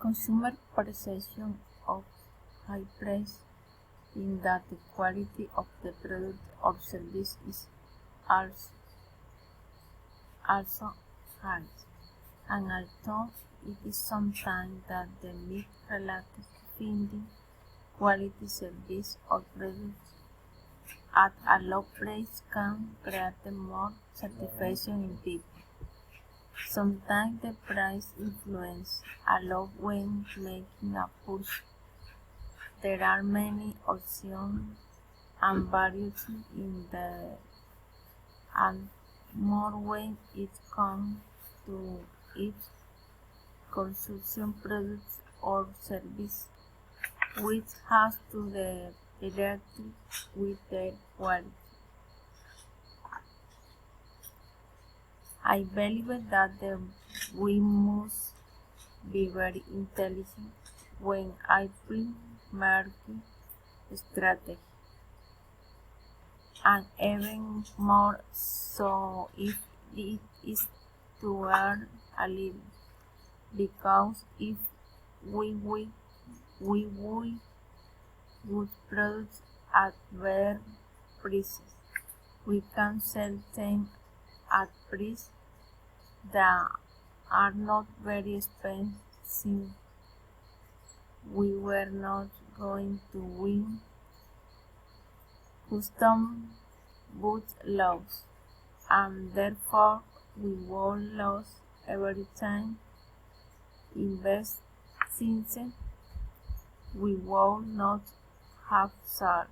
Consumer perception of high price in that the quality of the product or service is also high, and although it is sometimes that the myth related to finding quality service or products at a low price can create more satisfaction in people. Sometimes the price influence a lot when making a purchase. There are many options and variety in the and more when it comes to each consumption product or service, which has to do directly with their quality. I believe that we must be very intelligent when I bring market strategy, and even more so if it is to earn a living. Because if we buy good products at fair prices, we can sell them at prices that are not very expensive. We were not going to win custom goods laws, and therefore we would lose every time invest since we would not have sold.